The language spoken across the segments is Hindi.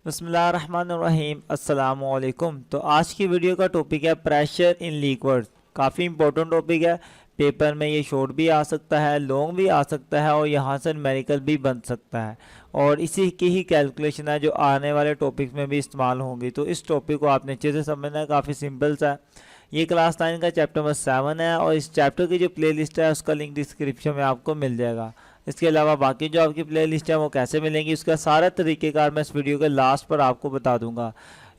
बिस्मिल्लाहिर्रहमानिर्रहीम अस्सलामुअलैकुम। तो आज की वीडियो का टॉपिक है प्रेशर इन लिक्विड्स। काफ़ी इंपॉर्टेंट टॉपिक है। पेपर में ये शॉर्ट भी आ सकता है, लॉन्ग भी आ सकता है और यहाँ से न्यूमेरिकल भी बन सकता है। और इसी की ही कैलकुलेशन है जो आने वाले टॉपिक में भी इस्तेमाल होंगी। तो इस टॉपिक को आपने अच्छे से समझना है, काफ़ी सिंपल सा है। ये क्लास 9 का चैप्टर नंबर 7 है और इस चैप्टर की जो प्लेलिस्ट है उसका लिंक डिस्क्रिप्शन में आपको मिल जाएगा। इसके अलावा बाकी जो आपकी प्लेलिस्ट है वो कैसे मिलेंगी उसका सारा तरीक़ेकार मैं इस वीडियो के लास्ट पर आपको बता दूंगा।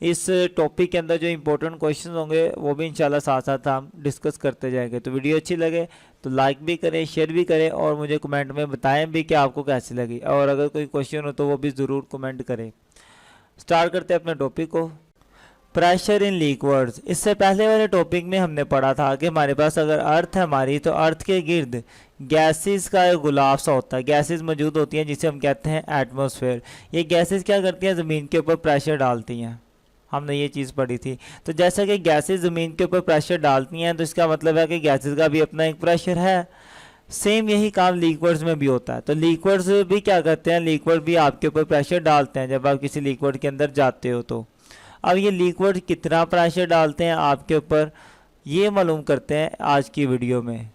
इस टॉपिक के अंदर जो इंपॉर्टेंट क्वेश्चन होंगे वो भी इंशाल्लाह साथ साथ हम डिस्कस करते जाएंगे। तो वीडियो अच्छी लगे तो लाइक भी करें, शेयर भी करें और मुझे कमेंट में बताएं भी कि आपको कैसी लगी। और अगर कोई क्वेश्चन हो तो वो भी ज़रूर कमेंट करें। स्टार्ट करते हैं अपने टॉपिक को। Pressure in liquids. इससे पहले वाले टॉपिक में हमने पढ़ा था कि हमारे पास अगर अर्थ है हमारी, तो अर्थ के गिर्द गैसेस का एक गुलाब सा होता है, गैसेस मौजूद होती हैं जिसे हम कहते हैं एटमॉस्फेयर। ये गैसेस क्या करती हैं, ज़मीन के ऊपर प्रेशर डालती हैं। हमने ये चीज़ पढ़ी थी। तो जैसा कि गैसेस ज़मीन के ऊपर प्रेशर डालती हैं तो इसका मतलब है कि गैसेस का भी अपना एक प्रेशर है। सेम यही काम लिक्विड्स में भी होता है। तो लिक्विड्स भी क्या करते हैं, लिक्विड भी आपके ऊपर प्रेशर डालते हैं जब आप किसी लिक्विड के अंदर जाते हो। तो अब ये लिक्विड कितना प्रेशर डालते हैं आपके ऊपर, ये मालूम करते हैं आज की वीडियो में।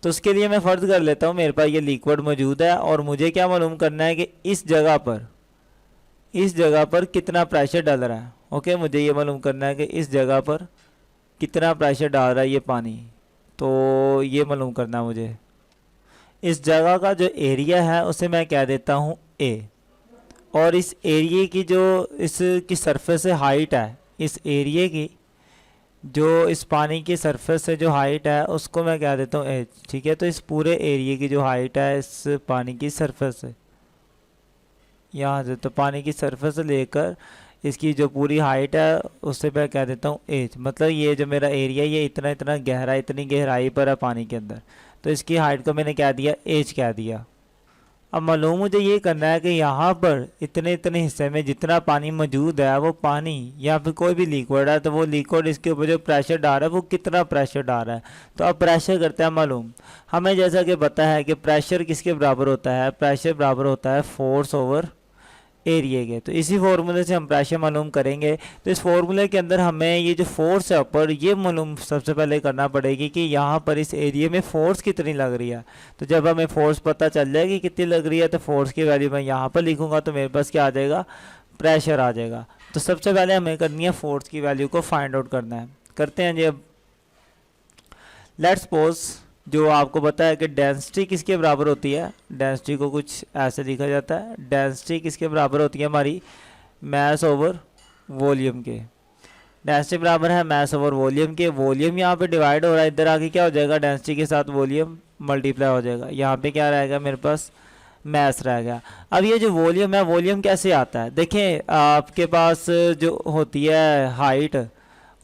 तो उसके लिए मैं फ़र्ज़ कर लेता हूँ मेरे पास ये लिक्विड मौजूद है और मुझे क्या मालूम करना है कि इस जगह पर कितना प्रेशर डाल रहा है। ओके, मुझे ये मालूम करना है कि इस जगह पर कितना प्रेशर डाल रहा है ये पानी। तो ये मालूम करना है मुझे। इस जगह का जो एरिया है उसे मैं कह देता हूँ ए, और इस एरिए की जो इसकी सरफेस से हाइट है, इस एरिए की जो इस पानी की सरफेस से जो हाइट है उसको मैं कह देता हूँ एच। ठीक है, तो इस पूरे एरिए की जो हाइट है इस पानी की सरफेस से, यहाँ से तो पानी की सरफेस से लेकर इसकी जो पूरी हाइट है उससे मैं कह देता हूँ एच। मतलब ये जो मेरा एरिया ये इतना इतना गहरा, इतनी गहराई पर है पानी के अंदर, तो इसकी हाइट को मैंने क्या दिया, एच कह दिया। अब मालूम मुझे ये करना है कि यहाँ पर इतने इतने हिस्से में जितना पानी मौजूद है वो पानी या फिर कोई भी लिक्विड है, तो वो लिक्विड इसके ऊपर जो प्रेशर डाल रहा है वो कितना प्रेशर डाल रहा है। तो अब प्रेशर करते हैं मालूम। हमें जैसा कि पता है कि प्रेशर किसके बराबर होता है, प्रेशर बराबर होता है फोर्स ओवर एरिया के। तो इसी फार्मूले से हम प्रेशर मालूम करेंगे। तो इस फार्मूले के अंदर हमें ये जो फोर्स है ऊपर ये मालूम सबसे पहले करना पड़ेगी कि यहाँ पर इस एरिया में फोर्स कितनी लग रही है। तो जब हमें फोर्स पता चल जाएगी कितनी लग रही है तो फोर्स की वैल्यू मैं यहाँ पर लिखूँगा तो मेरे पास क्या आ जाएगा, प्रेशर आ जाएगा। तो सबसे पहले हमें करनी है फोर्स की वैल्यू को फाइंड आउट करना है। करते हैं जी। अब लेट्स सपोज जो आपको पता है कि डेंसिटी किसके बराबर होती है, डेंसिटी को कुछ ऐसे लिखा जाता है, डेंसिटी किसके बराबर होती है हमारी, मास ओवर वॉल्यूम के। डेंसिटी बराबर है मास ओवर वॉल्यूम के। वॉल्यूम यहाँ पे डिवाइड हो रहा है, इधर आके क्या हो जाएगा, डेंसिटी के साथ वॉल्यूम मल्टीप्लाई हो जाएगा। यहाँ पे क्या रहेगा मेरे पास, मास रहेगा। अब ये जो वॉल्यूम है, वॉल्यूम कैसे आता है, देखें आपके पास जो होती है हाइट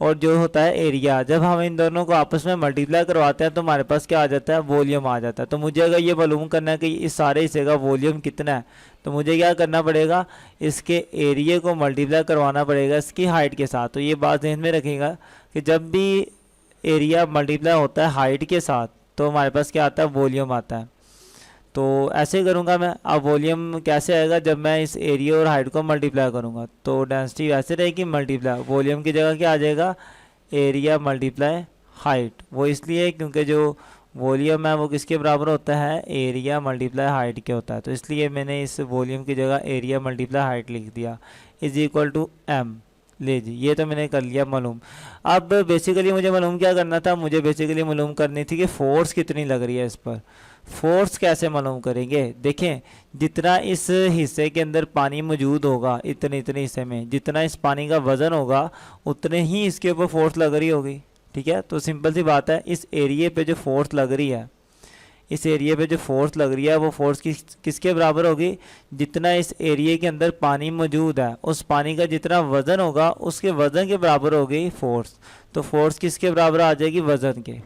और जो होता है एरिया, जब हम इन दोनों को आपस में मल्टीप्लाई करवाते हैं तो हमारे पास क्या आ जाता है, वॉल्यूम आ जाता है। तो मुझे अगर ये मालूम करना है कि इस सारे हिस्से का वॉल्यूम कितना है तो मुझे क्या करना पड़ेगा, इसके एरिया को मल्टीप्लाई करवाना पड़ेगा इसकी हाइट के साथ। तो ये बात ध्यान में रखिएगा कि जब भी एरिया मल्टीप्लाई होता है हाइट के साथ तो हमारे पास क्या आता है, वॉल्यूम आता है। तो ऐसे करूँगा मैं। अब वॉल्यूम कैसे आएगा, जब मैं इस एरिया और हाइट को मल्टीप्लाई करूँगा तो डेंसिटी वैसे रहेगी मल्टीप्लाई, वॉल्यूम की जगह क्या आ जाएगा, एरिया मल्टीप्लाई हाइट। वो इसलिए क्योंकि जो वॉल्यूम है वो किसके बराबर होता है, एरिया मल्टीप्लाई हाइट के होता है। तो इसलिए मैंने इस वॉल्यूम की जगह एरिया मल्टीप्लाई हाइट लिख दिया इज इक्वल टू एम। ले जी, ये तो मैंने कर लिया मालूम। अब बेसिकली मुझे मालूम क्या करना था, मुझे बेसिकली मालूम करनी थी कि फोर्स कितनी लग रही है इस पर। फोर्स कैसे मालूम करेंगे, देखें जितना इस हिस्से के अंदर पानी मौजूद होगा, इतने इतने हिस्से में जितना इस पानी का वज़न होगा उतने ही इसके ऊपर फोर्स लग रही होगी। ठीक है, तो सिंपल सी बात है, इस एरिए पे जो फोर्स लग रही है, इस एरिया पे जो फोर्स लग रही है वो फोर्स किसके बराबर होगी, जितना इस एरिया के अंदर पानी मौजूद है उस पानी का जितना वज़न होगा उसके वज़न के बराबर होगी फोर्स। तो फोर्स किसके बराबर आ जाएगी, वज़न के।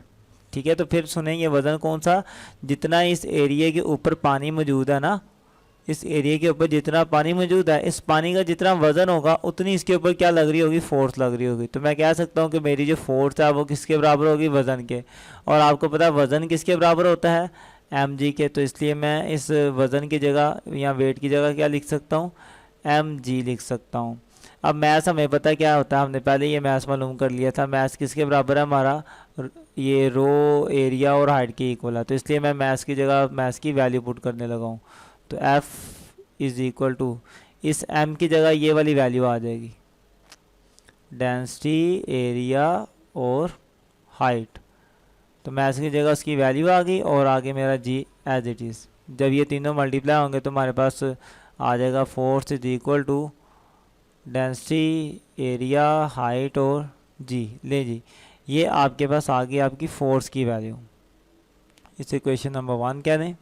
ठीक है, तो फिर सुने ये वज़न कौन सा, जितना इस एरिया के ऊपर पानी मौजूद है ना, इस एरिया के ऊपर जितना पानी मौजूद है इस पानी का जितना वज़न होगा उतनी इसके ऊपर क्या लग रही होगी, फोर्स लग रही होगी। तो मैं कह सकता हूँ कि मेरी जो फोर्स है वो किसके बराबर होगी, वज़न के। और आपको पता है वज़न किसके बराबर होता है, mg के। तो इसलिए मैं इस वज़न की जगह या वेट की जगह क्या लिख सकता हूँ, mg लिख सकता हूँ। अब मैथ्स हमें पता क्या होता है, हमने पहले ये मैथ्स मालूम कर लिया था। मैथ्स किसके बराबर है हमारा, ये रो एरिया और हाइट के इक्वल है, तो इसलिए मैं मैथ्स की जगह मैथ्स की वैल्यू पुट करने लगा हूँ। तो f इज इक्वल टू, इस m की जगह ये वाली वैल्यू आ जाएगी, डेंसिटी, एरिया और हाइट। तो मैथ्स की जगह उसकी वैल्यू आ गई और आगे मेरा g एज इट इज़। जब ये तीनों मल्टीप्लाई होंगे तो हमारे पास आ जाएगा force is equal to density, area, height और g। ले जी, ये आपके पास आ गई आपकी फोर्स की वैल्यू। इसे क्वेश्चन नंबर 1 कह दें,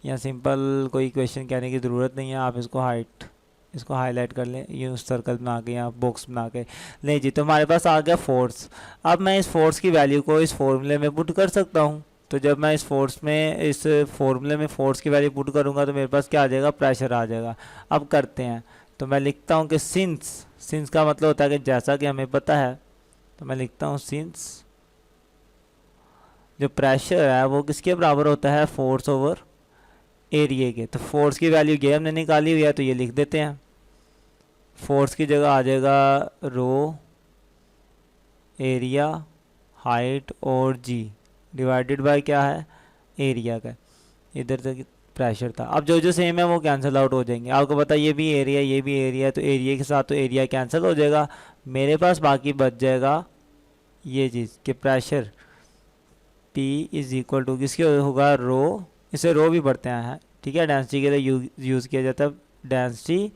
या सिंपल कोई क्वेश्चन कहने की ज़रूरत नहीं है, आप इसको हाईलाइट कर लें, ये उस सर्कल बना के या बॉक्स बना के। नहीं जी, तो हमारे पास आ गया फोर्स। अब मैं इस फोर्स की वैल्यू को इस फॉर्मूले में पुट कर सकता हूँ। तो जब मैं इस फॉर्मूले में फोर्स की वैल्यू पुट करूँगा तो मेरे पास क्या आ जाएगा, प्रेशर आ जाएगा। अब करते हैं, तो मैं लिखता हूँ कि सिंस का मतलब होता है कि जैसा कि हमें पता है, तो मैं लिखता हूँ सिंस जो प्रेशर है वो किसके बराबर होता है, फोर्स ओवर एरिया के। तो फोर्स की वैल्यू ये हमने निकाली हुई है, तो ये लिख देते हैं। फोर्स की जगह आ जाएगा रो एरिया, हाइट और जी डिवाइडेड बाय क्या है, एरिया का। इधर तक प्रेशर था। अब जो जो सेम है वो कैंसिल आउट हो जाएंगे। आपको पता है ये भी एरिया है, तो एरिया के साथ तो एरिया कैंसिल हो जाएगा। मेरे पास बाकी बच जाएगा ये चीज़ कि pressure P is equal to किसके होगा, रो, इसे रो भी पढ़ते हैं, ठीक है, डेंसिटी के लिए यूज़ किया जाता है, डेंसिटी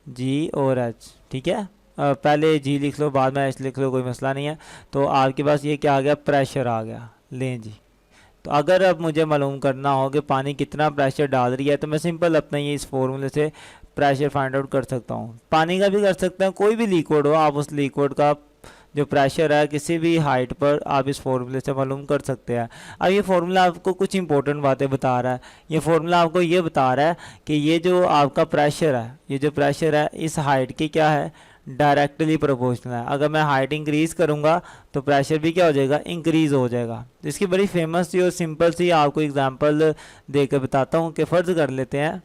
G और H, ठीक है। पहले G लिख लो, बाद में H लिख लो, कोई मसला नहीं है। तो आपके पास ये क्या आ गया, प्रेशर आ गया। लें जी, तो अगर अब मुझे मालूम करना हो कि पानी कितना प्रेशर डाल रही है, तो मैं सिंपल अपने ये इस फॉर्मूले से प्रेशर फाइंड आउट कर सकता हूँ। पानी का भी कर सकते हैं, कोई भी लिक्विड हो, आप उस लिक्विड का जो प्रेशर है किसी भी हाइट पर आप इस फॉर्मूले से मालूम कर सकते हैं। अब ये फार्मूला आपको कुछ इंपॉर्टेंट बातें बता रहा है। ये फार्मूला आपको ये बता रहा है कि ये जो आपका प्रेशर है, ये जो प्रेशर है इस हाइट की क्या है, डायरेक्टली प्रोपोर्शनल है। अगर मैं हाइट इंक्रीज़ करूँगा तो प्रेशर भी क्या हो जाएगा, इंक्रीज़ हो जाएगा। इसकी बड़ी फेमस सी और सिंपल सी आपको एग्जांपल देकर बताता हूँ कि फ़र्ज़ कर लेते हैं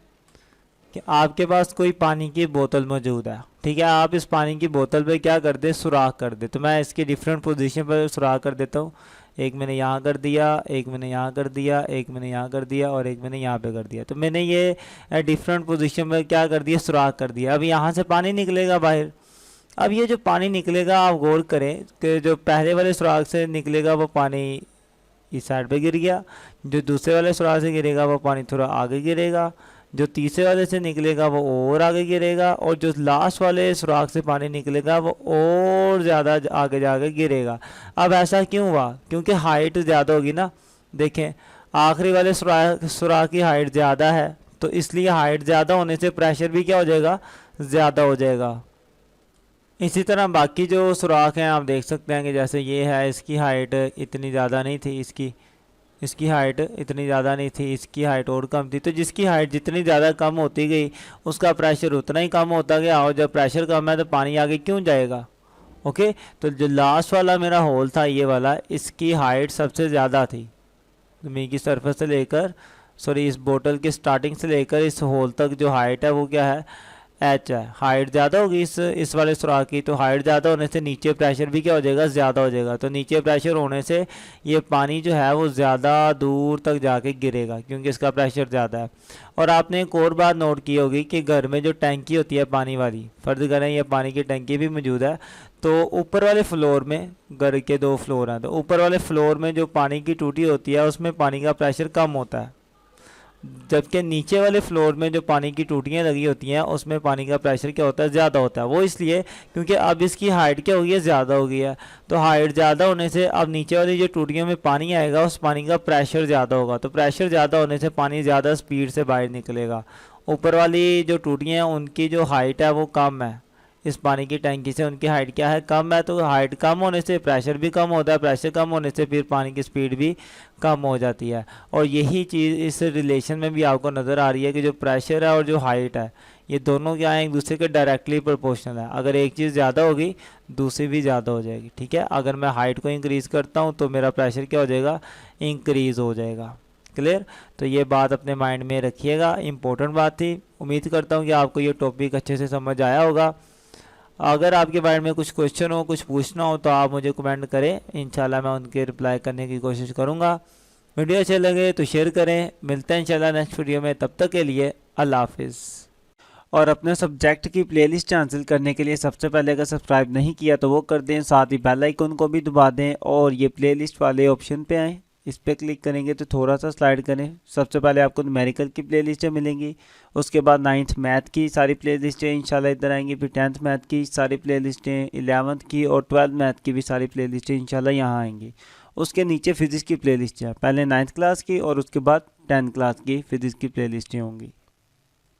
कि आपके पास कोई पानी की बोतल मौजूद है, ठीक है। आप इस पानी की बोतल पे क्या कर दे, सुराख कर दे। तो मैं इसकी डिफरेंट पोजीशन पर सुराख कर देता हूँ। एक मैंने यहाँ कर दिया, एक मैंने यहाँ कर दिया, एक मैंने यहाँ कर दिया और एक मैंने यहाँ पे कर दिया। तो मैंने ये डिफरेंट पोजीशन में क्या कर दिया, सुराख कर दिया। अब यहाँ से पानी निकलेगा बाहर। अब ये जो पानी निकलेगा, आप गौर करें कि जो पहले वाले सुराख से निकलेगा वो पानी इस साइड पे गिर गया, जो दूसरे वाले सुराख से गिरेगा वो पानी थोड़ा आगे गिरेगा, जो तीसरे वाले से निकलेगा वो और आगे गिरेगा, और जो लास्ट वाले सुराख से पानी निकलेगा वो और ज़्यादा आगे जाके गिरेगा। अब ऐसा क्यों हुआ, क्योंकि हाइट ज़्यादा होगी ना। देखें, आखिरी वाले सुराख की हाइट ज़्यादा है, तो इसलिए हाइट ज़्यादा होने से प्रेशर भी क्या हो जाएगा, ज़्यादा हो जाएगा। इसी तरह बाकी जो सुराख हैं आप देख सकते हैं कि जैसे ये है, इसकी हाइट इतनी ज़्यादा नहीं थी, इसकी हाइट इतनी ज़्यादा नहीं थी, इसकी हाइट और कम थी। तो जिसकी हाइट जितनी ज़्यादा कम होती गई उसका प्रेशर उतना ही कम होता गया, और जब प्रेशर कम है तो पानी आगे क्यों जाएगा। ओके, तो जो लास्ट वाला मेरा होल था ये वाला, इसकी हाइट सबसे ज़्यादा थी। ज़मीन की सरफेस से लेकर, सॉरी, इस बोतल की स्टार्टिंग से लेकर इस होल तक जो हाइट है वो क्या है, एच है। हाइट ज़्यादा होगी इस वाले सुराख की, तो हाइट ज़्यादा होने से नीचे प्रेशर भी क्या हो जाएगा, ज़्यादा हो जाएगा। तो नीचे प्रेशर होने से ये पानी जो है वो ज़्यादा दूर तक जाके गिरेगा, क्योंकि इसका प्रेशर ज़्यादा है। और आपने एक और बात नोट की होगी कि घर में जो टंकी होती है पानी वाली, फ़र्ज़ करें ये पानी की टंकी भी मौजूद है, तो ऊपर वाले फ्लोर में, घर के 2 फ्लोर हैं, तो ऊपर वाले फ्लोर में जो पानी की टूटी होती है उसमें पानी का प्रेशर कम होता है, जबकि नीचे वाले फ्लोर में जो पानी की टूटियाँ लगी होती हैं उसमें पानी का प्रेशर क्या होता है, ज़्यादा होता है। वो इसलिए क्योंकि अब इसकी हाइट क्या हो गई है, ज़्यादा हो गई है। तो हाइट ज़्यादा होने से अब नीचे वाली जो टूटियों में पानी आएगा उस पानी का प्रेशर ज़्यादा होगा, तो प्रेशर ज़्यादा होने से पानी ज़्यादा स्पीड से बाहर निकलेगा। ऊपर वाली जो टूटियाँ हैं उनकी जो हाइट है वो कम है, इस पानी की टंकी से उनकी हाइट क्या है, कम है। तो हाइट कम होने से प्रेशर भी कम होता है, प्रेशर कम होने से फिर पानी की स्पीड भी कम हो जाती है। और यही चीज़ इस रिलेशन में भी आपको नज़र आ रही है कि जो प्रेशर है और जो हाइट है ये दोनों क्या है, एक दूसरे के डायरेक्टली प्रोपोर्शनल है। अगर एक चीज़ ज़्यादा होगी दूसरी भी ज़्यादा हो जाएगी, ठीक है। अगर मैं हाइट को इंक्रीज़ करता हूँ तो मेरा प्रेशर क्या हो जाएगा, इंक्रीज़ हो जाएगा। क्लियर। तो ये बात अपने माइंड में रखिएगा, इम्पोर्टेंट बात थी। उम्मीद करता हूँ कि आपको ये टॉपिक अच्छे से समझ आया होगा। अगर आपके माइंड में कुछ क्वेश्चन हो, कुछ पूछना हो, तो आप मुझे कमेंट करें, इंशाल्लाह मैं उनके रिप्लाई करने की कोशिश करूँगा। वीडियो अच्छे लगे तो शेयर करें। मिलते हैं इंशाल्लाह नेक्स्ट वीडियो में, तब तक के लिए अल्लाह हाफिज़। और अपने सब्जेक्ट की प्लेलिस्ट हासिल करने के लिए सबसे पहले अगर सब्सक्राइब नहीं किया तो वो कर दें, साथ ही बेल आइकन को भी दबा दें और ये प्लेलिस्ट वाले ऑप्शन पे आएँ। इस पर क्लिक करेंगे तो थोड़ा सा स्लाइड करें। सबसे पहले आपको न्यूमेरिकल की प्लेलिस्टें मिलेंगी, उसके बाद 9th मैथ की सारी प्लेलिस्टें इंशाल्लाह इधर आएंगी, फिर 10th मैथ की सारी प्लेलिस्टें, 11th की और 12th मैथ की भी सारी प्लेलिस्टें इंशाल्लाह यहाँ आएंगी। उसके नीचे फिज़िक्स की प्लेलिस्ट है, पहले 9th क्लास की और उसके बाद 10th क्लास की फिज़िक्स की प्लेलिस्टें होंगी।